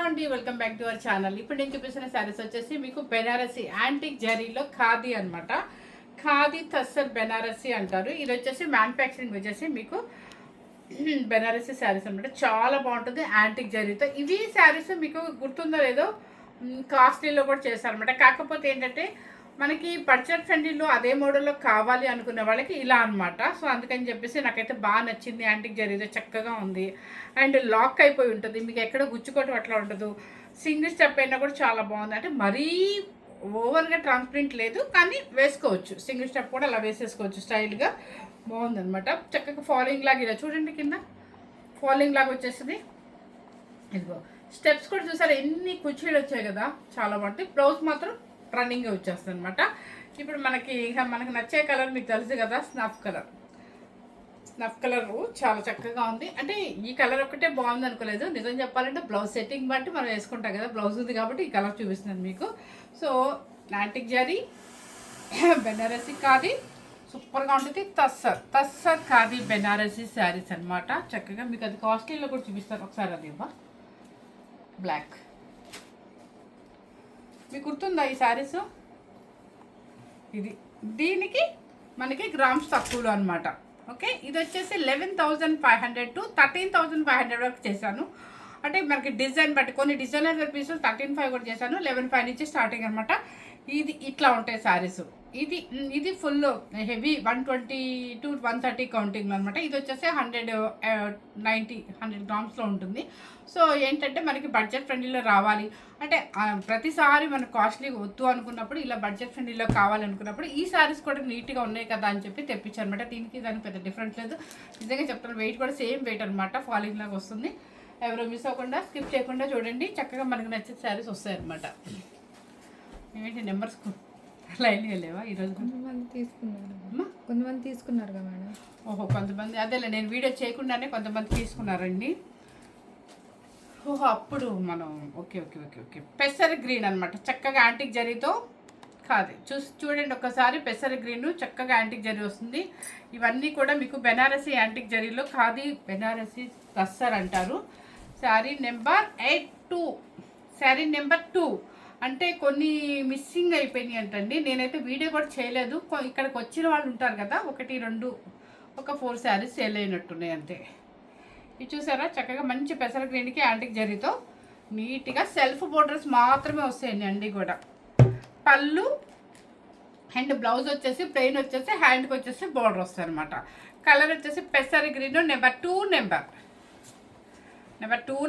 అండి, welcome back to our channel. ఇప్పుడు నేను చూపిస్తున్న శారీస్ వచ్చేసి మీకు బెనారసి యాంటిక్ జరీలో ఖాదీ అనమాట. ఖాదీ తస్సర్ బెనారసి అంటారు. ఇది వచ్చేసి మ్యానుఫ్యాక్చరింగ్ వచ్చేసి మీకు బెనారసి శారీస్ అనమాట. చాలా బాగుంటుంది యాంటిక్ జరీతో. ఇవి శారీస్ మీకు గుర్తుందో లేదో కాస్ట్లీలో కూడా చేస్తారనమాట. కాకపోతే ఏంటంటే మనకి బడ్జెట్ ఫ్రెండ్లీలో అదే మోడల్లో కావాలి అనుకునే వాళ్ళకి ఇలా అనమాట. సో అందుకని చెప్పేసి నాకైతే బాగా నచ్చింది. యాంటిక్ జరీతో చక్కగా ఉంది అండ్ లాక్ అయిపోయి ఉంటుంది, మీకు ఎక్కడ గుచ్చుకోవటం అట్లా ఉండదు. సింగిల్ స్టెప్ అయినా కూడా చాలా బాగుంది. అంటే మరీ ఓవర్గా ట్రాన్స్పరెంట్ లేదు, కానీ వేసుకోవచ్చు. సింగిల్ స్టెప్ కూడా అలా వేసేసుకోవచ్చు, స్టైల్గా బాగుందనమాట. చక్కగా ఫాలోయింగ్ లాగా ఇలా చూడండి, కింద ఫాలోయింగ్ లాగా వచ్చేసింది. ఇదిగో స్టెప్స్ కూడా చూసారా, ఎన్ని కుర్చీలు వచ్చాయి కదా, చాలా బాగుంటుంది. బ్లౌజ్ మాత్రం రన్నింగ్గా వచ్చేస్తుంది అనమాట. ఇప్పుడు మనకి నచ్చే కలర్ మీకు తెలుసు కదా, స్నఫ్ కలర్ చాలా చక్కగా ఉంది. అంటే ఈ కలర్ ఒక్కటే బాగుంది అనుకోలేదు, నిజం చెప్పాలంటే బ్లౌజ్ సెట్టింగ్ బట్టి మనం వేసుకుంటాం కదా, బ్లౌజ్ ఉంది కాబట్టి ఈ కలర్ చూపిస్తున్నాను మీకు. సో యాంటిక్ జరీ బెనారసి ఖాదీ సూపర్గా ఉంటుంది. తస్సర్ ఖాదీ బెనారసి శారీస్ అనమాట. చక్కగా మీకు అది కాస్ట్లీలో కూడా చూపిస్తారు. ఒకసారి అది బ్లాక్ మీకు గుర్తుందా ఈ శారీస్? దీనికి మనకి గ్రామ్స్ తక్కువలో అనమాట. ఓకే, ఇది వచ్చేసి 11,500 to 13,500 వరకు చేశాను. అంటే మనకి డిజైన్ బట్టి కొన్ని డిజైనర్ పీసెస్ 13,500 కూడా చేశాను. 11,500 నుంచి స్టార్టింగ్ అనమాట. ఇది ఇట్లా ఉంటాయి శారీస్. ఇది ఫుల్ హెవీ 120 to 130 కౌంటింగ్లో అనమాట. ఇది వచ్చేసి 100 గ్రామ్స్లో ఉంటుంది. సో ఏంటంటే మనకి బడ్జెట్ ఫ్రెండ్లీలో రావాలి అంటే ప్రతిసారి మనకు కాస్ట్లీ వద్దు అనుకున్నప్పుడు ఇలా బడ్జెట్ ఫ్రెండ్లీలో కావాలనుకున్నప్పుడు ఈ శారీస్ కూడా నీట్గా ఉన్నాయి కదా అని చెప్పి తెప్పించారనమాట. దీనికి దానికి పెద్ద డిఫరెన్స్ లేదు, నిజంగా చెప్తాను. వెయిట్ కూడా సేమ్ వెయిట్ అనమాట, ఫాలింగ్ లాగా వస్తుంది. ఎవరో మిస్ అవ్వకుండా స్కిప్ చేయకుండా చూడండి, చక్కగా మనకు నచ్చే శారీస్ వస్తాయి అనమాట. ఏంటి నెంబర్స్ లైన్గా లేవా ఈరోజు? కొంతమంది తీసుకున్నారు కదా మేడం. ఓహో, కొంతమంది అదేలే, నేను వీడియో చేయకుండానే కొంతమంది తీసుకున్నారండి. ఓహో, అప్పుడు మనం ఓకే ఓకే ఓకే ఓకే పెసర్ గ్రీన్ అనమాట. చక్కగా యాంటిక్ జరీతో కాదు, చూడండి ఒక్కసారి. పెసర్ గ్రీన్ చక్కగా యాంటిక్ జరీ వస్తుంది. ఇవన్నీ కూడా మీకు బెనారసి యాంటిక్ జరీలో ఖాదీ బెనారసి తస్సర్ అంటారు. Sari number 82, sari number 2. అంటే కొన్ని మిస్సింగ్ అయిపోయినాయి అంటండి. నేనైతే వీడియో కూడా చేయలేదు. ఇక్కడికి వచ్చిన వాళ్ళు ఉంటారు కదా, 1, 2, ఒక 4 శారీస్ సేల్ అయినట్టున్నాయి అంతే. ఇది చూసారా, చక్కగా మంచి పెసర గ్రీన్కి యాంటిక్ జరీతో నీట్గా సెల్ఫ్ బోర్డర్స్ మాత్రమే వస్తాయండి అన్నీ కూడా. పళ్ళు అండ్ బ్లౌజ్ వచ్చేసి ప్లెయిన్ వచ్చేసి హ్యాండ్కి వచ్చేసి బోర్డర్ వస్తాయి అనమాట. కలర్ వచ్చేసి పెసర గ్రీన్ నెంబర్ 2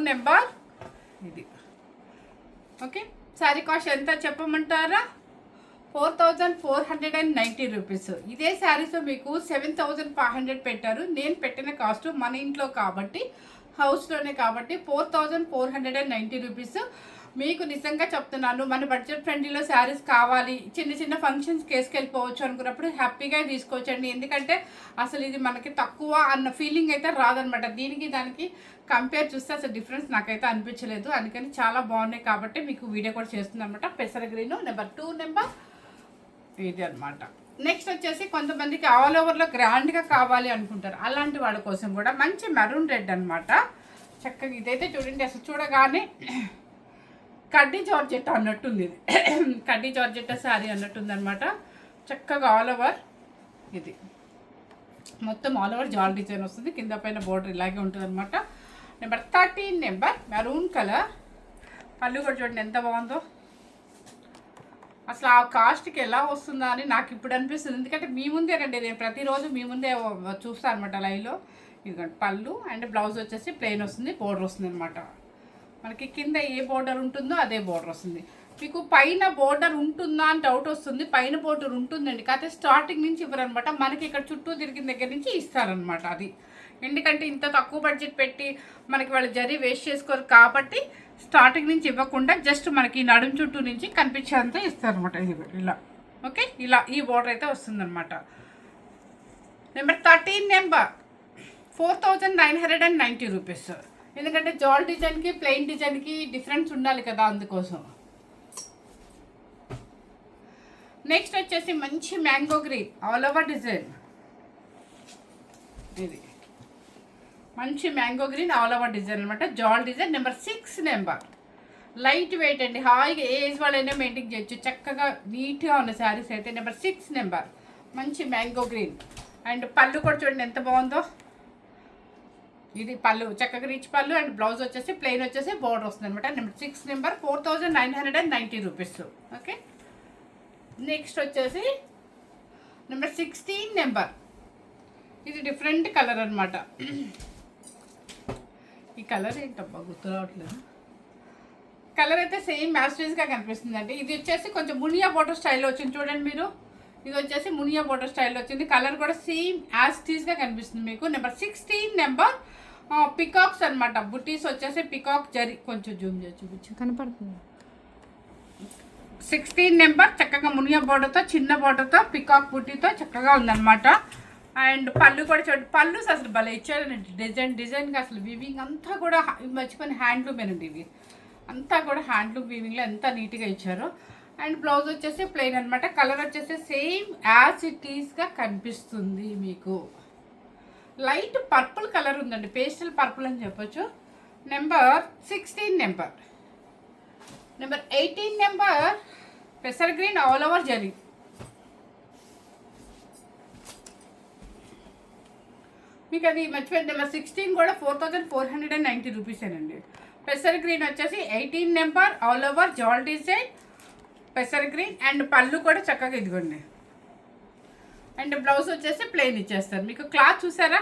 నెంబర్ ఇది. ఓకే, శారీ కాస్ట్ ఎంత చెప్పమంటారా? 4,490 రూపీస్. ఇదే శారీస్ మీకు 7,500 పెట్టారు. నేను పెట్టిన కాస్ట్ మన ఇంట్లో కాబట్టి, హౌస్లోనే కాబట్టి 4,490 రూపీస్. మీకు నిజంగా చెప్తున్నాను, మన బడ్జెట్ ఫ్రెండ్లీలో శారీస్ కావాలి, చిన్న చిన్న ఫంక్షన్స్కి వేసుకెళ్ళిపోవచ్చు అనుకున్నప్పుడు హ్యాపీగా తీసుకోవచ్చండి. ఎందుకంటే అసలు ఇది మనకి తక్కువ అన్న ఫీలింగ్ అయితే రాదనమాట. దీనికి దానికి కంపేర్ చూస్తే అసలు డిఫరెన్స్ నాకైతే అనిపించలేదు. అందుకని చాలా బాగున్నాయి కాబట్టి మీకు వీడియో కూడా చేస్తుంది అనమాట. పెసర గ్రీన్ నెంబర్ 2 ఇది అనమాట. నెక్స్ట్ వచ్చేసి కొంతమందికి ఆల్ ఓవర్లో గ్రాండ్గా కావాలి అనుకుంటారు. అలాంటి వాళ్ళ కోసం కూడా మంచి మెరూన్ రెడ్ అనమాట. చక్కగా ఇదైతే చూడండి, అసలు చూడగానే కడ్డీ జార్జెట్ అన్నట్టుంది. ఇది కడ్డీ జార్జెట్ శారీ అన్నట్టుంది అనమాట. చక్కగా ఆల్ ఓవర్ ఇది మొత్తం ఆల్ ఓవర్ జాల్ డిజైన్ వస్తుంది. కింద పైన బోర్డర్ ఇలాగే ఉంటుంది అనమాట. Number 13 maroon colour. పళ్ళు కూడా చూడండి ఎంత బాగుందో. అసలు ఆ కాస్ట్కి ఎలా వస్తుందా అని నాకు ఇప్పుడు అనిపిస్తుంది. ఎందుకంటే మీ ముందేనండి, నేను ప్రతిరోజు మీ ముందే చూస్తాను అనమాట లైవ్లో. ఇదిగోండి పళ్ళు అండ్ బ్లౌజ్ వచ్చేసి ప్లెయిన్ వస్తుంది, బోర్డర్ వస్తుంది అనమాట. మనకి కింద ఏ బోర్డర్ ఉంటుందో అదే బోర్డర్ వస్తుంది. మీకు పైన బోర్డర్ ఉంటుందా అని డౌట్ వస్తుంది. పైన బోర్డర్ ఉంటుందండి, కాకపోతే స్టార్టింగ్ నుంచి ఇవ్వరనమాట. మనకి ఇక్కడ చుట్టూ తిరిగిన దగ్గర నుంచి ఇస్తారనమాట. అది ఎందుకంటే ఇంత తక్కువ బడ్జెట్ పెట్టి మనకి వాళ్ళు జరీ వేస్ట్ చేసుకోరు కాబట్టి స్టార్టింగ్ నుంచి ఇవ్వకుండా జస్ట్ మనకి నడుం చుట్టూ నుంచి కనిపించేంత ఇస్తారనమాట. ఇది ఇలా ఓకే, ఇలా ఈ బోర్డర్ అయితే వస్తుందన్నమాట. Number 13 4,990 rupees. ఎందుకంటే జాల్ డిజైన్కి ప్లెయిన్ డిజైన్కి డిఫరెన్స్ ఉండాలి కదా, అందుకోసం. నెక్స్ట్ వచ్చేసి మంచి mango green all over design. ఇది మంచి mango green all over design అనమాట. జాల్ డిజైన్ నెంబర్ 6 లైట్ వెయిట్ అండి, హాయిగా ఏజ్ వాళ్ళైనా మెయింటైన్ చేయొచ్చు. చక్కగా నీట్గా ఉన్న శారీస్ అయితే. నెంబర్ 6 నెంబర్ మంచి మ్యాంగో గ్రీన్. అండ్ పళ్ళు కూడా చూడండి ఎంత బాగుందో. ఇది పళ్ళు చక్కగా రిచ్ పళ్ళు. అండ్ బ్లౌజ్ వచ్చేసి ప్లెయిన్ వచ్చేసి బోర్డర్ వస్తుంది అనమాట. Number 6 number 4990 rupees. Okay, next వచ్చేసి నెంబర్ 16 నెంబర్. ఇది డిఫరెంట్ కలర్ అనమాట. ఈ కలర్ ఏంటబ్బా గుర్తు రావట్లేదు. కలర్ అయితే సేమ్ మ్యాస్టరీస్గా కనిపిస్తుంది అండి. ఇది వచ్చేసి కొంచెం మునియా బోర్డర్ స్టైల్లో వచ్చింది చూడండి మీరు. ఇది వచ్చేసి మునియా బోర్డర్ స్టైల్లో వచ్చింది. కలర్ కూడా సేమ్ యాస్టీస్గా కనిపిస్తుంది మీకు. నెంబర్ 16 నెంబర్ పికాక్స్ అనమాట. బుటీస్ వచ్చేసి పికాక్ జరీ. కొంచెం జూమ్ చేసి చూపించు, కనపడుతుంది. 16 నెంబర్ చక్కగా మునియా బోర్డర్తో చిన్న బోర్డర్తో పికాక్ బుటీతో చక్కగా ఉందన్నమాట. అండ్ పళ్ళు కూడా చూడండి, పళ్ళు అసలు భలే ఇచ్చారండి. డిజైన్గా అసలు వీవింగ్ అంతా కూడా మర్చిపోయిన హ్యాండ్లూమేనండి. ఇవి అంతా కూడా హ్యాండ్లూమ్ వీవింగ్లో ఎంత నీట్గా ఇచ్చారు. అండ్ బ్లౌజ్ వచ్చేసి ప్లెయిన్ అనమాట. కలర్ వచ్చేసి సేమ్ యాజ్ ఇట్ ఈస్గా కనిపిస్తుంది మీకు. లైట్ పర్పుల్ కలర్ ఉందండి, పేస్టల్ పర్పుల్ అని చెప్పొచ్చు. Number 16 number. నెంబర్ 18 నెంబర్ పెసర్ గ్రీన్ ఆల్ ఓవర్ జరీ. మీకు అది మర్చిపోయింది. నెంబర్ 16 కూడా 4490 రూపీసేనండి. పెసర్ గ్రీన్ వచ్చేసి 18 నెంబర్ ఆల్ ఓవర్ జాల్ డిజైన్ పెసర్ గ్రీన్. అండ్ పళ్ళు కూడా చక్కగా ఇదిగోండి. అండ్ బ్లౌజ్ వచ్చేసి ప్లెయిన్ ఇచ్చేస్తారు. మీకు క్లాత్ చూసారా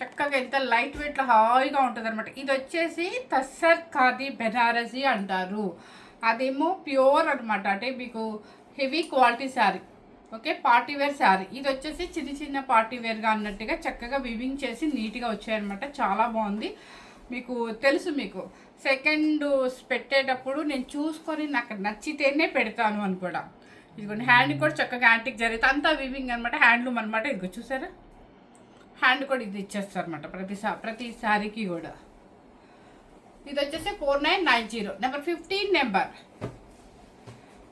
చక్కగా ఎంత లైట్ వెయిట్లో హాయిగా ఉంటుంది అనమాట. ఇది వచ్చేసి తస్సర్ ఖాదీ బెనారసీ అంటారు. అదేమో ప్యూర్ అనమాట, అంటే మీకు heavy quality sari. Okay, party wear sari. ఇది వచ్చేసి చిన్న చిన్న పార్టీ వేర్గా అన్నట్టుగా చక్కగా వివింగ్ చేసి నీట్గా వచ్చాయన్నమాట. చాలా బాగుంది. మీకు తెలుసు, మీకు సెకండ్ పెట్టేటప్పుడు నేను చూసుకొని నాకు నచ్చితేనే పెడతాను అని కూడా. ఇదిగోండి హ్యాండ్ కూడా చక్కగా యాంటిక్ జరుగుతుంది, అంతా వివింగ్ అనమాట, హ్యాండ్లూమ్ అనమాట. ఇదిగో చూసారా హ్యాండ్ కూడా ఇది ఇచ్చేస్తారు అనమాట ప్రతి శారీకి కూడా. ఇది వచ్చేసి 4990. Number 15 number.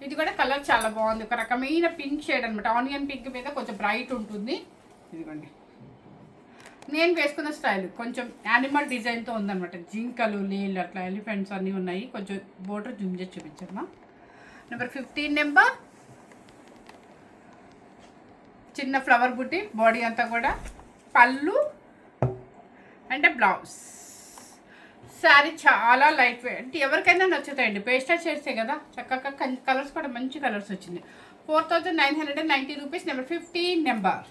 ఇది కూడా కలర్ చాలా బాగుంది, ఒక రకమైన పింక్ షేడ్ అనమాట. ఆనియన్ పింక్ మీద కొంచెం బ్రైట్ ఉంటుంది. ఇదిగోండి నేను వేసుకున్న స్టైల్ కొంచెం యానిమల్ డిజైన్తో ఉందన్నమాట. జింకలు, లేళ్ళు, అట్లా ఎలిఫెంట్స్ అన్నీ ఉన్నాయి. కొంచెం బోర్డర్ జూమ్ చేసి చూపించమ్మా. నెంబర్ 15 నెంబర్ చిన్న ఫ్లవర్ బుట్టి, బాడీ అంతా కూడా. పళ్ళు అంటే బ్లౌజ్. శారీ చాలా లైట్ వెయిట్, అంటే ఎవరికైనా నచ్చుతాయండి. పేస్టల్ షేడ్సే కదా, చక్కగా కలర్స్ కూడా మంచి కలర్స్ వచ్చింది. 4990 రూపీస్. Number 15 number.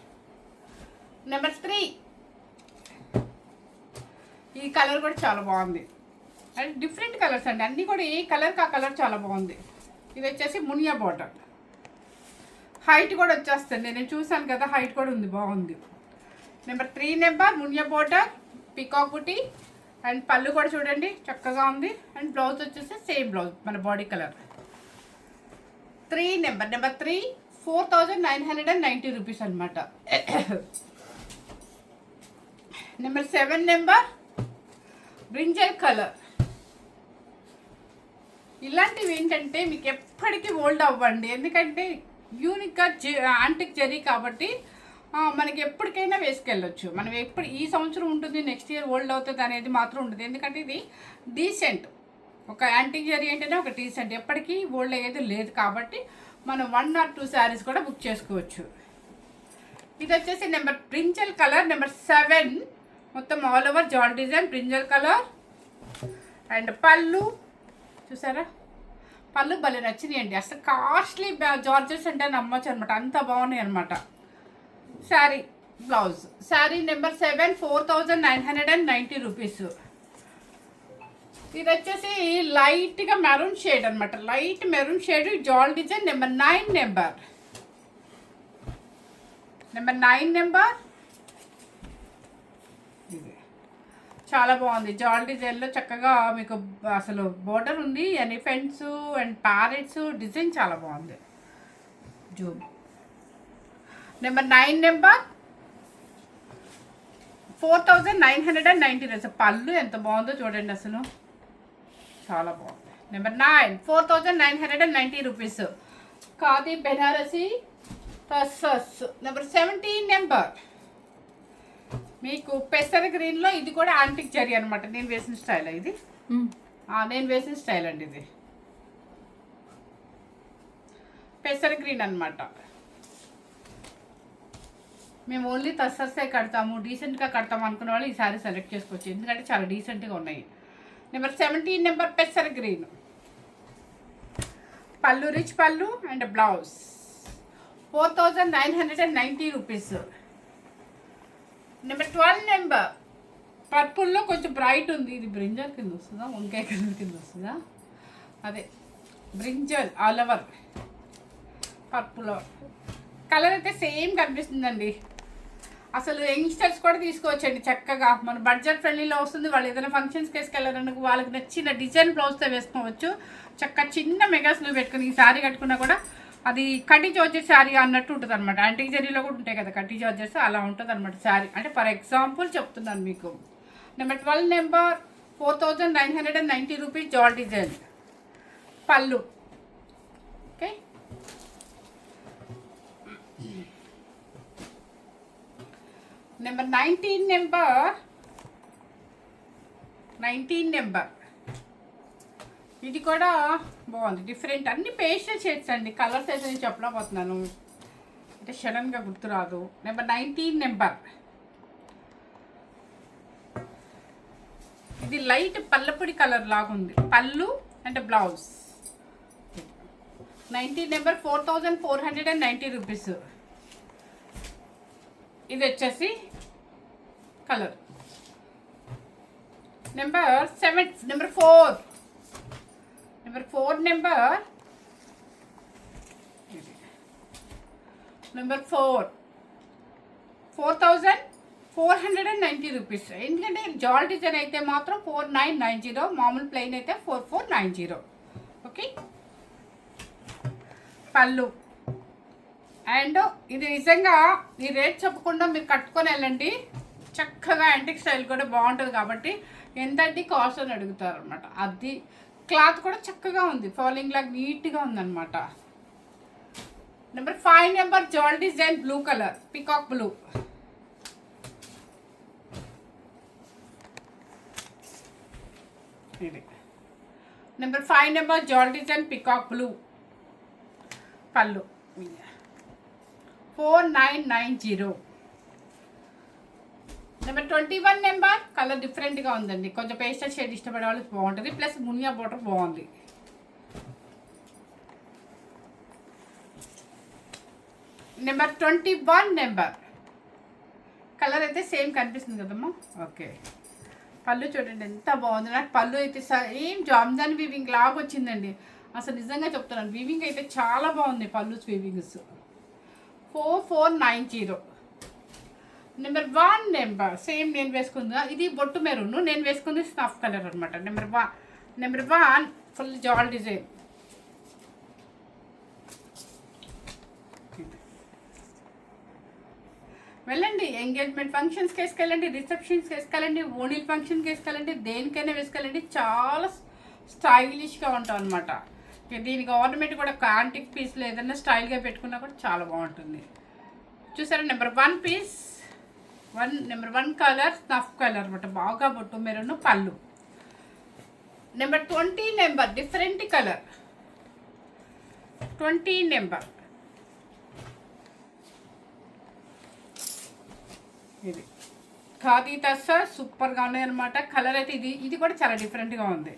నెంబర్ 3 ఈ కలర్ కూడా చాలా బాగుంది. అండ్ డిఫరెంట్ కలర్స్ అండి, అన్నీ కూడా ఏ కలర్కి ఆ కలర్ చాలా బాగుంది. ఇది వచ్చేసి మునియా బార్డర్. హైట్ కూడా వచ్చేస్తుంది, నేను చూసాను కదా, హైట్ కూడా ఉంది, బాగుంది. నెంబర్ 3 నెంబర్ మునియా బార్డర్ పికాక్ బుటీ. అండ్ పళ్ళు కూడా చూడండి చక్కగా ఉంది. అండ్ బ్లౌజ్ వచ్చేసి సేమ్ బ్లౌజ్ మన body colour. 3 number. Number 3 4990 rupees అనమాట. Number 7 number brinjal colour. ఇలాంటివి ఏంటంటే మీకు ఎప్పటికీ ఓల్డ్ అవ్వండి, ఎందుకంటే యూనిక్గా యాంటిక్ జరీ కాబట్టి మనకి ఎప్పటికైనా వేసుకెళ్ళొచ్చు. మనం ఎప్పుడు ఈ సంవత్సరం ఉంటుంది, నెక్స్ట్ ఇయర్ ఓల్డ్ అవుతుంది అనేది మాత్రం ఉంటుంది. ఎందుకంటే ఇది డీసెంట్, ఒక యాంటిక్ జరీ అంటేనే ఒక డీసెంట్, ఎప్పటికీ ఓల్డ్ అయ్యేది లేదు. కాబట్టి మనం 1 or 2 శారీస్ కూడా బుక్ చేసుకోవచ్చు. ఇది వచ్చేసి నెంబర్ బ్రింజల్ కలర్. నెంబర్ 7 మొత్తం ఆల్ ఓవర్ జాల్ డిజైన్ బ్రింజల్ కలర్. అండ్ పళ్ళు చూసారా, పళ్ళు భలే నచ్చినాయండి. అసలు కాస్ట్లీ జార్జెస్ అంటే నమ్మచ్చు అనమాట, అంత బాగున్నాయి అనమాట. Sari blouse. Sari number 7 4990 rupees. ఇది వచ్చేసి లైట్గా మెరూన్ షేడ్ అనమాట, లైట్ మెరూన్ షేడ్ జాల్ design. Number 9 number. Number 9 number చాలా బాగుంది. జాల్ డిజైన్లో చక్కగా మీకు అసలు బోర్డర్ ఉంది, ఎలిఫెంట్స్ అండ్ ప్యారెట్స్ డిజైన్ చాలా బాగుంది. జూమ్. Number 9 number 4990. పళ్ళు ఎంత బాగుందో చూడండి, అసలు చాలా బాగుంది. Number 9 4990 rupees. Khadi Banarasi tussar. Number 17 number మీకు పెసర్ గ్రీన్లో. ఇది కూడా యాంటిక్ జరీ అనమాట, నేను వేసిన స్టైల్. ఇది నేను వేసిన స్టైల్ అండి ఇది. పెసర గ్రీన్ అనమాట. మేము ఓన్లీ తస్సర్సే కడతాము, డీసెంట్గా కడతాము అనుకున్న వాళ్ళు ఈ సారీ సెలెక్ట్ చేసుకోవచ్చు, ఎందుకంటే చాలా డీసెంట్గా ఉన్నాయి. నెంబర్ 17 నెంబర్ పెసర గ్రీన్. పళ్ళు రిచ్ పళ్ళు and blouse 4990 rupees. Number 12 number పర్పుల్లో కొంచెం బ్రైట్ ఉంది. ఇది బ్రింజల్ కింద వస్తుందా, వంకాయ కలర్ కింద వస్తుందా? అదే brinjal all over purple colour అయితే సేమ్ కనిపిస్తుందండి. అసలు యంగ్స్టర్స్ కూడా తీసుకోవచ్చండి చక్కగా. మన బడ్జెట్ ఫ్రెండ్లీలో వస్తుంది. వాళ్ళు ఏదైనా ఫంక్షన్స్కి వేసుకెళ్ళారనుకో వాళ్ళకి నచ్చిన డిజైన్ బ్లౌజ్తో వేసుకోవచ్చు. చక్కగా చిన్న మెగాస్లో పెట్టుకుని ఈ శారీ కట్టుకున్నా కూడా అది కట్టి జార్జెట్ శారీ అన్నట్టు ఉంటుంది అనమాట. యాంటిక్ జరీలో కూడా ఉంటాయి కదా కట్టి జార్జెట్స్, అలా ఉంటుంది అనమాట శారీ. అంటే ఫర్ ఎగ్జాంపుల్ చెప్తున్నాను మీకు. నెంబర్ 12 నెంబర్ 4990 రూపీస్ జాల్ డిజైన్ పళ్ళు. ఓకే, నెంబర్ 19 నెంబర్ ఇది కూడా బాగుంది, డిఫరెంట్. అన్ని పేస్టల్ షేడ్స్ అండి. కలర్స్ అయితే నేను చెప్పలేకపోతున్నాను అంటే సడన్గా గుర్తురాదు. నెంబర్ 19 నెంబర్ ఇది లైట్ పల్లపొడి కలర్ లాగుంది. పళ్ళు అండ్ బ్లౌజ్. 19 number 4490 rupees. ఇది వచ్చేసి కలర్. Number 4 4490 rupees. ఎందుకంటే జాల్ డిజైన్ అయితే మాత్రం 4990, మామూలు ప్లెయిన్ అయితే 4490. ఓకే, పళ్ళు అండ్ ఇది నిజంగా ఈ రేట్ చెప్పకుండా మీరు కట్టుకొని వెళ్ళండి. చక్కగా యాంటిక్ స్టైల్ కూడా బాగుంటుంది కాబట్టి ఎంతంటే కాస్ట్ అని అడుగుతారు అనమాట. అది క్లాత్ కూడా చక్కగా ఉంది, ఫాలింగ్ లాగా నీట్గా ఉందన్నమాట. నెంబర్ 5 నెంబర్ జాల్ design blue colour, peacock blue. ఇది నెంబర్ 5 నెంబర్ జాల్ డిజైన్ పికాక్ బ్లూ పళ్ళు 4990. నెంబర్ 21 నెంబర్ కలర్ డిఫరెంట్గా ఉందండి. కొంచెం పేస్టల్ షేడ్ ఇష్టపడే వాళ్ళకి బాగుంటుంది, ప్లస్ మునియా బోర్డర్ బాగుంది. నెంబర్ 21 నెంబర్ కలర్ అయితే సేమ్ కనిపిస్తుంది కదమ్మా. ఓకే, పళ్ళు చూడండి ఎంత బాగుంది. నాకు పళ్ళు అయితే ఏం జామ్దాని వీవింగ్ లాగా వచ్చిందండి. అసలు నిజంగా చెప్తున్నాను, వీవింగ్ అయితే చాలా బాగుంది. పళ్ళు వీవింగ్స్ 4490. నెంబర్ 1 నెంబర్ సేమ్ నేను వేసుకుందా, ఇది బొట్టు మెరూన్, నేను వేసుకుంది స్నఫ్ కలర్ అనమాట. నెంబర్ 1 ఫుల్ జాల్ డిజైన్. వెళ్ళండి ఎంగేజ్మెంట్ ఫంక్షన్స్కి వేసుకెళ్ళండి, రిసెప్షన్స్కి వేసుకెళ్ళండి, ఓణీల్ ఫంక్షన్కి వేసుకెళ్ళండి, దేనికైనా వేసుకెళ్ళండి. చాలా స్టైలిష్గా ఉంటాం అనమాట. దీనికి ఆర్నమెంట్ కూడా యాంటిక్ పీస్లో ఏదైనా స్టైల్గా పెట్టుకున్నా కూడా చాలా బాగుంటుంది. చూసారా, number 1 piece number 1 colour snuff colour అనమాట. బాగా బొట్టు మెరూన్ పళ్ళు. Number 20 number different colour. 20 number ఇది ఖాదీ తస్సా సూపర్గా ఉన్నాయి అనమాట. కలర్ అయితే ఇది కూడా చాలా డిఫరెంట్గా ఉంది,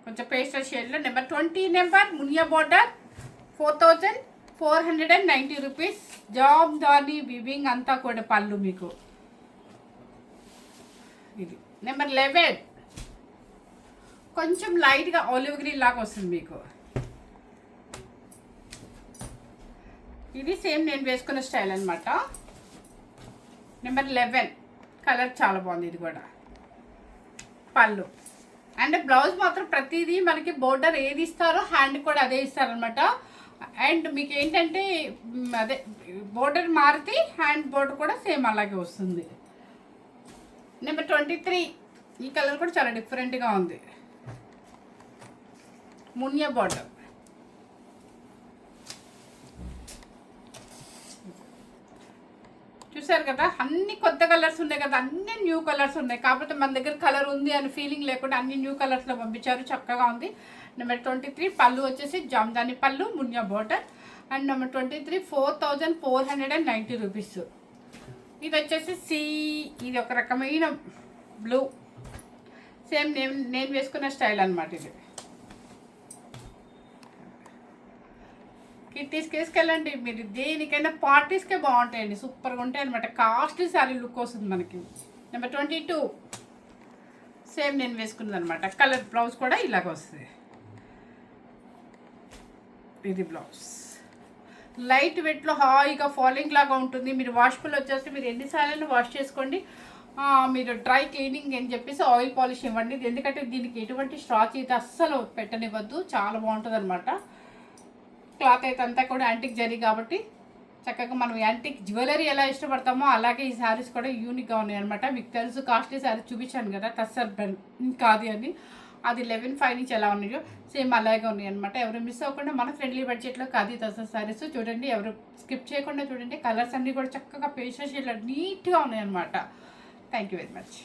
కొంచెం పేస్టల్ షేడ్లో. నెంబర్ 20 నెంబర్ మునియా బోర్డర్ 4490 రూపీస్. జాబ్దాని వివింగ్ అంతా కూడా పళ్ళు మీకు. ఇది నెంబర్ 11 కొంచెం లైట్గా ఆలివ్ గ్రీన్ లాగా వస్తుంది మీకు. ఇది సేమ్ నేను వేసుకున్న స్టైల్ అనమాట. నెంబర్ 11 కలర్ చాలా బాగుంది. ఇది కూడా పళ్ళు అండ్ బ్లౌజ్ మాత్రం ప్రతిదీ మనకి బోర్డర్ ఏది ఇస్తారో హ్యాండ్ కూడా అదే ఇస్తారనమాట. అండ్ మీకు ఏంటంటే అదే బోర్డర్ మారితే హ్యాండ్ బోర్డర్ కూడా సేమ్ అలాగే వస్తుంది. నెంబర్ 23 ఈ కలర్ కూడా చాలా డిఫరెంట్గా ఉంది. మునియా బోర్డర్. చూసారు చూసారు కదా, అన్ని కొత్త కలర్స్ ఉన్నాయి కదా, అన్ని న్యూ కలర్స్ ఉన్నాయి. కాకపోతే మన దగ్గర కలర్ ఉంది అని ఫీలింగ్ లేకుండా అన్ని న్యూ కలర్స్లో పంపించారు, చక్కగా ఉంది. నెంబర్ 23 పళ్ళు వచ్చేసి జామ్దాని పళ్ళు, మున్యా బోర్డర్. And number 23 4490 rupees. ఇది వచ్చేసి ఇది ఒక రకమైన బ్లూ, సేమ్ నేను వేసుకున్న స్టైల్ అనమాట. ఇది కిట్టీస్కి వేసుకెళ్ళండి మీరు, దేనికైనా పార్టీస్కే బాగుంటాయండి, సూపర్గా ఉంటాయి అనమాట. కాస్ట్లీ శారీ లుక్ వస్తుంది మనకి. నెంబర్ 22 సేమ్ నేను వేసుకున్నది అనమాట. కలర్ బ్లౌజ్ కూడా ఇలాగ వస్తుంది. ఇది బ్లౌజ్ లైట్ వెయిట్లో హాయిగా ఫాలింగ్ లాగా ఉంటుంది. మీరు వాష్ఫుల్ వచ్చేసి మీరు ఎన్నిసార్లు వాష్ చేసుకోండి. మీరు డ్రై క్లీనింగ్ అని చెప్పేసి ఆయిల్ పాలిష్ ఇవ్వండి, ఎందుకంటే దీనికి ఎటువంటి స్ట్రాచ్ అయితే అస్సలు పెట్టనివ్వద్దు, చాలా బాగుంటుంది అనమాట. క్లాత్ అయితే అంతా కూడా యాంటిక్ జరీ కాబట్టి చక్కగా మనం యాంటిక్ జ్యువెలరీ ఎలా ఇష్టపడతామో అలాగే ఈ శారీస్ కూడా యూనిక్గా ఉన్నాయి అనమాట. మీకు తెలుసు కాస్ట్లీ శారీ చూపించాను కదా, టస్సర్ కాదు అని, అది 11,500 నుంచి ఎలా ఉన్నాయో సేమ్ అలాగే ఉన్నాయి అనమాట. ఎవరు మిస్ అవ్వకుండా మన ఫ్రెండ్లీ బడ్జెట్లో ఖాదీ టస్సర్ శారీస్ చూడండి, ఎవరు స్కిప్ చేయకుండా చూడండి. కలర్స్ అన్నీ కూడా చక్కగా పేస్టల్ షేడ్లో నీట్గా ఉన్నాయి అనమాట. Thank you very much.